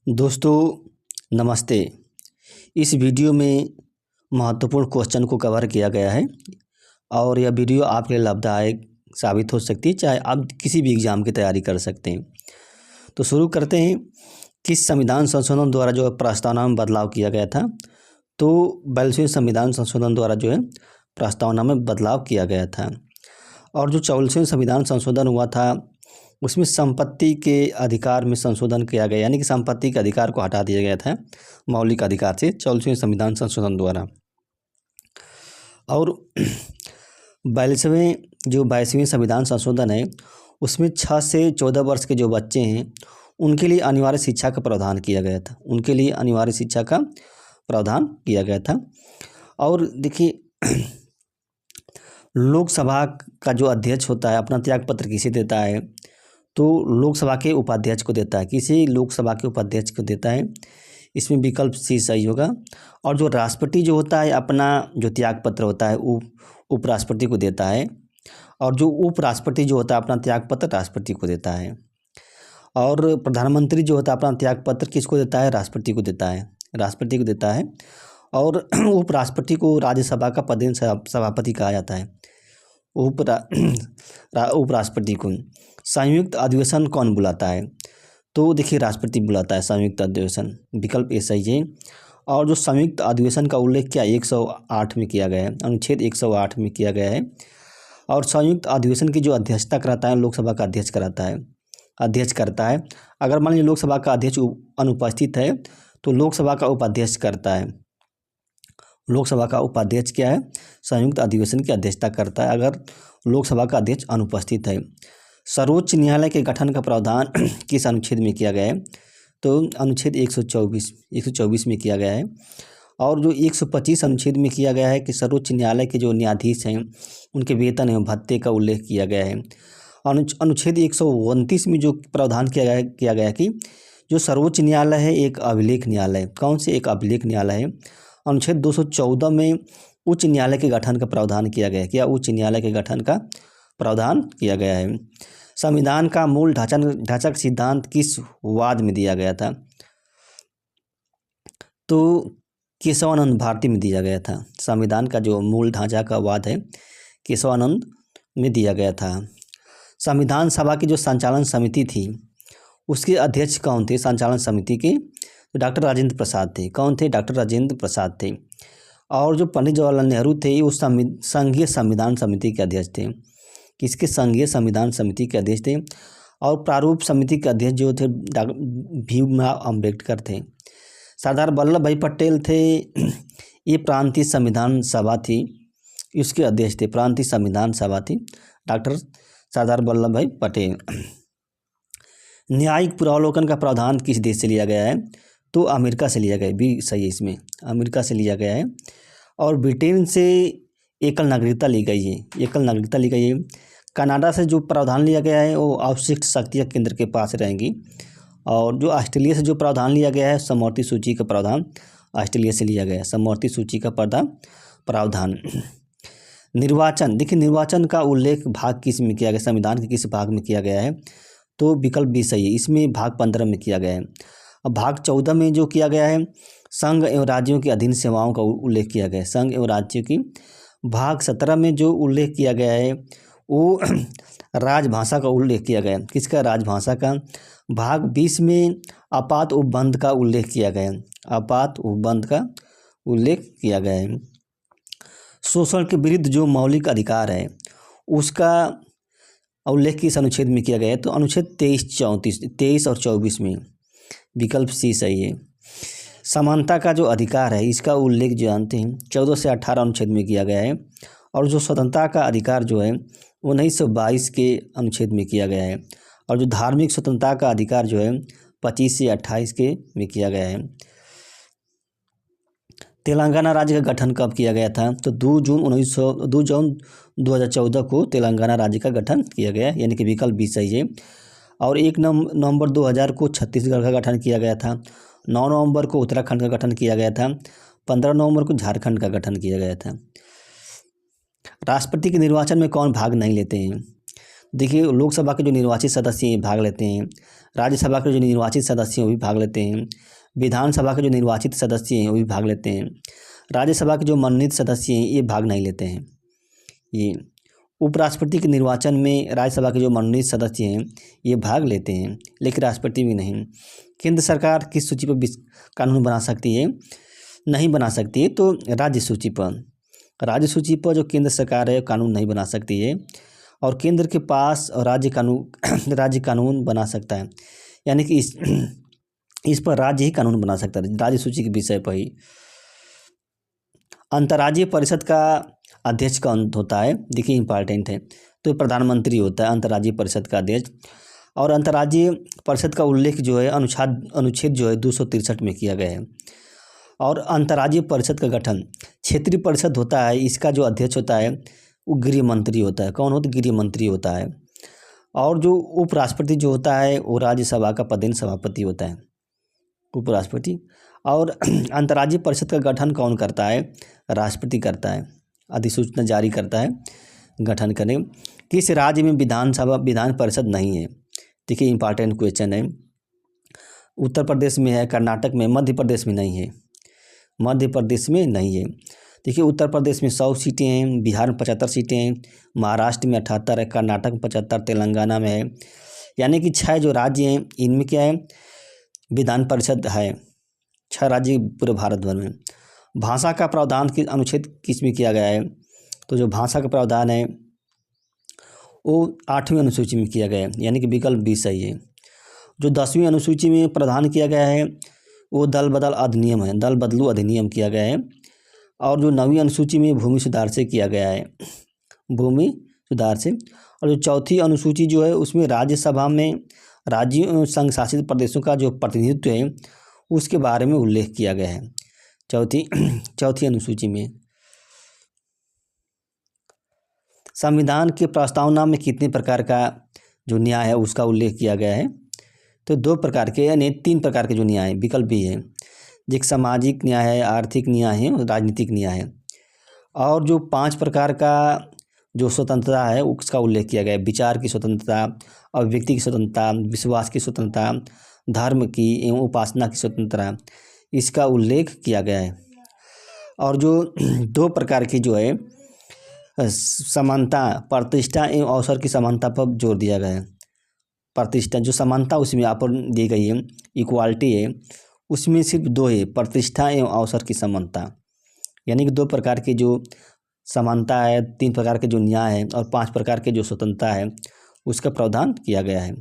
दोस्तों नमस्ते। इस वीडियो में महत्वपूर्ण क्वेश्चन को कवर किया गया है और यह वीडियो आपके लिए लाभदायक साबित हो सकती है, चाहे आप किसी भी एग्ज़ाम की तैयारी कर सकते हैं। तो शुरू करते हैं। किस संविधान संशोधन द्वारा जो है प्रस्तावना में बदलाव किया गया था? तो 42वें संविधान संशोधन द्वारा जो है प्रस्तावना में बदलाव किया गया था। और जो 44वें संविधान संशोधन हुआ था उसमें संपत्ति के अधिकार में संशोधन किया गया, यानी कि संपत्ति के अधिकार को हटा दिया गया था मौलिक अधिकार से 44वें संविधान संशोधन द्वारा। और 22वें संविधान संशोधन है उसमें 6 से 14 वर्ष के जो बच्चे हैं उनके लिए अनिवार्य शिक्षा का प्रावधान किया गया था। उनके लिए अनिवार्य शिक्षा का प्रावधान किया गया था। और देखिए लोकसभा का जो अध्यक्ष होता है अपना त्यागपत्र किसे देता है? तो लोकसभा के उपाध्यक्ष को देता है। किसी लोकसभा के उपाध्यक्ष को देता है। इसमें विकल्प सी सही होगा। और जो राष्ट्रपति जो होता है अपना जो त्यागपत्र होता है उपराष्ट्रपति को देता है। और जो उपराष्ट्रपति जो होता है अपना त्यागपत्र राष्ट्रपति को देता है। और प्रधानमंत्री जो होता है अपना त्यागपत्र किसको देता है? राष्ट्रपति को देता है। राष्ट्रपति को देता है। और उपराष्ट्रपति को राज्यसभा का पदेन सभापति कहा जाता है। उपराष्ट्रपति को संयुक्त अधिवेशन कौन बुलाता है? तो देखिए राष्ट्रपति बुलाता है संयुक्त अधिवेशन। विकल्प ए सही है। और जो संयुक्त अधिवेशन का उल्लेख क्या 108 में किया गया है, अनुच्छेद 108 में किया गया है। और संयुक्त अधिवेशन की जो अध्यक्षता कराता है लोकसभा का अध्यक्ष करता है। अगर मान लीजिए लोकसभा का अध्यक्ष अनुपस्थित है तो लोकसभा का उपाध्यक्ष करता है। लोकसभा का उपाध्यक्ष क्या है? संयुक्त अधिवेशन की अध्यक्षता करता है अगर लोकसभा का अध्यक्ष अनुपस्थित है। सर्वोच्च न्यायालय के गठन का प्रावधान किस अनुच्छेद में किया गया है? तो अनुच्छेद 124 में किया गया है। और जो 125 अनुच्छेद में किया गया है कि सर्वोच्च न्यायालय के जो न्यायाधीश हैं उनके वेतन एवं भत्ते का उल्लेख किया गया है। अनुच्छेद 129 में जो प्रावधान किया गया कि जो सर्वोच्च न्यायालय है एक अभिलेख न्यायालय। कौन से? एक अभिलेख न्यायालय है। अनुच्छेद 214 में उच्च न्यायालय के गठन का प्रावधान किया गया है। क्या उच्च न्यायालय के गठन का प्रावधान किया गया है? संविधान का मूल ढांचा सिद्धांत किस वाद में दिया गया था? तो केशवानंद भारती में दिया गया था। संविधान का जो मूल ढांचा का वाद है केशवानंद में दिया गया था। संविधान सभा की जो संचालन समिति थी उसके अध्यक्ष कौन थे? संचालन समिति के डॉक्टर राजेंद्र प्रसाद थे। कौन थे? डॉक्टर राजेंद्र प्रसाद थे। और जो पंडित जवाहरलाल नेहरू थे उस संघीय संविधान समिति के अध्यक्ष थे। किसके? संघीय संविधान समिति के अध्यक्ष थे। और प्रारूप समिति के अध्यक्ष जो थे भीमराव अम्बेडकर थे। सरदार वल्लभ भाई पटेल थे। ये प्रांतीय संविधान सभा थी, इसके अध्यक्ष थे। प्रांतीय संविधान सभा थी डॉक्टर सरदार वल्लभ भाई पटेल। न्यायिक पुनरावलोकन का प्रावधान किस देश से लिया गया है? तो अमेरिका से लिया गया है। भी सही है, इसमें अमेरिका से लिया गया है। और ब्रिटेन से एकल नागरिकता ली गई है। कनाडा से जो प्रावधान लिया गया है वो अवशिष्ट शक्तियाँ केंद्र के पास रहेंगी। और जो ऑस्ट्रेलिया से जो प्रावधान लिया गया है समवर्ती सूची का प्रावधान ऑस्ट्रेलिया से लिया गया है। समवर्ती सूची का प्रावधान। निर्वाचन, देखिए निर्वाचन का उल्लेख भाग किस में किया गया? संविधान के किस भाग में किया गया है? तो विकल्प भी सही है। इसमें भाग 15 में किया गया है। अब भाग 14 में जो किया गया है संघ एवं राज्यों की अधीन सेवाओं का उल्लेख किया गया है। संघ एवं राज्यों की। भाग 17 में जो उल्लेख किया गया है वो राजभाषा का उल्लेख किया गया है। किसका? राजभाषा का। भाग 20 में आपात उपबंध का उल्लेख किया गया है। आपात उपबंध का उल्लेख किया गया है। शोषण के विरुद्ध जो मौलिक अधिकार है उसका उल्लेख किस अनुच्छेद में किया गया है? तो अनुच्छेद 23 और 24 में। विकल्प सी सही है। समानता का जो अधिकार है इसका उल्लेख जो जानते हैं 14 से 18 अनुच्छेद में किया गया है। और जो स्वतंत्रता का अधिकार जो है 1922 के अनुच्छेद में किया गया है। और जो धार्मिक स्वतंत्रता का अधिकार जो है 25 से 28 के में किया गया है। तेलंगाना राज्य का गठन कब किया गया था? तो 2 जून 2014 को तेलंगाना राज्य का गठन किया गया, यानी कि विकल्प भी सही है। और 1 नवंबर 2000 को छत्तीसगढ़ का गठन किया गया था। 9 नवंबर को उत्तराखंड का गठन किया गया था। 15 नवंबर को झारखंड का गठन किया गया था। राष्ट्रपति के निर्वाचन में कौन भाग नहीं लेते हैं? देखिए, लोकसभा के जो निर्वाचित सदस्य हैं भाग लेते हैं, राज्यसभा के जो निर्वाचित सदस्य हैं वो भी भाग लेते हैं, विधानसभा के जो निर्वाचित सदस्य हैं वो भी भाग लेते हैं, राज्यसभा के जो मनोनीत सदस्य हैं ये भाग नहीं लेते हैं। ये उपराष्ट्रपति के निर्वाचन में राज्यसभा के जो मनोनीत सदस्य हैं ये भाग लेते हैं, लेकिन राष्ट्रपति भी नहीं। केंद्र सरकार किस सूची पर कानून बना सकती है? नहीं बना सकती है, तो राज्य सूची पर जो केंद्र सरकार है कानून नहीं बना सकती है, और केंद्र के पास राज्य कानून बना सकता है, यानी कि इस पर राज्य ही कानून बना सकता है, राज्य सूची के विषय पर ही। अंतर्राज्यीय परिषद का अध्यक्ष कौन होता है? देखिए, इंपॉर्टेंट है, तो प्रधानमंत्री होता है अंतर्राज्यीय परिषद का अध्यक्ष। और अंतर्राज्यीय परिषद का उल्लेख जो है अनुच्छेद जो है 263 में किया गया है। और अंतर्राज्यीय परिषद का गठन क्षेत्रीय परिषद होता है, इसका जो अध्यक्ष होता है वो गृह मंत्री होता है। कौन होता है? गृह मंत्री होता है। और जो उपराष्ट्रपति जो होता है वो राज्यसभा का पदेन सभापति होता है, उपराष्ट्रपति। और अंतर्राज्यीय परिषद का गठन कौन करता है? राष्ट्रपति करता है, अधिसूचना जारी करता है गठन करें। किस राज्य में विधान परिषद नहीं है? देखिए, इंपॉर्टेंट क्वेश्चन है। उत्तर प्रदेश में है, कर्नाटक में, मध्य प्रदेश में नहीं है, मध्य प्रदेश में नहीं है। देखिए, उत्तर प्रदेश में 100 सीटें हैं, बिहार में 75 सीटें हैं, महाराष्ट्र में 78 है, कर्नाटक में 75, तेलंगाना में है। यानी कि 6 जो राज्य हैं इनमें क्या है? विधान परिषद है, 6 राज्य पूरे भारत भर में। भाषा का प्रावधान किस अनुच्छेद किस में किया गया है? तो जो भाषा का प्रावधान है वो 8वीं अनुसूची में किया गया है, यानी कि विकल्प बी सही है। जो 10वीं अनुसूची में प्रावधान किया गया है वो दल बदल अधिनियम है, दल बदलू अधिनियम किया गया है। और जो 9वीं अनुसूची में भूमि सुधार से किया गया है, भूमि सुधार से। और जो 4थी अनुसूची जो है उसमें राज्यसभा में राज्यों संघ शासित प्रदेशों का जो प्रतिनिधित्व है उसके बारे में उल्लेख किया गया है, चौथी अनुसूची में। संविधान के प्रस्तावना में कितने प्रकार का जो न्याय है उसका उल्लेख किया गया है? तो 2 प्रकार के, यानी 3 प्रकार के जो न्याय है, विकल्प भी है। एक सामाजिक न्याय है, आर्थिक न्याय है और राजनीतिक न्याय है। और जो 5 प्रकार का जो स्वतंत्रता है उसका उल्लेख किया गया है। विचार की स्वतंत्रता, अभिव्यक्ति की स्वतंत्रता, विश्वास की स्वतंत्रता, धर्म की एवं उपासना की स्वतंत्रता, इसका उल्लेख किया गया है। और जो 2 प्रकार की जो है समानता, प्रतिष्ठा एवं अवसर की समानता पर जोर दिया गया है। प्रतिष्ठा जो समानता उसमें यहाँ पर दी गई है, इक्वालिटी है, उसमें सिर्फ 2 है, प्रतिष्ठा एवं अवसर की समानता। यानी कि 2 प्रकार की जो समानता है, 3 प्रकार के जो न्याय है और 5 प्रकार के जो स्वतंत्रता है उसका प्रावधान किया गया है।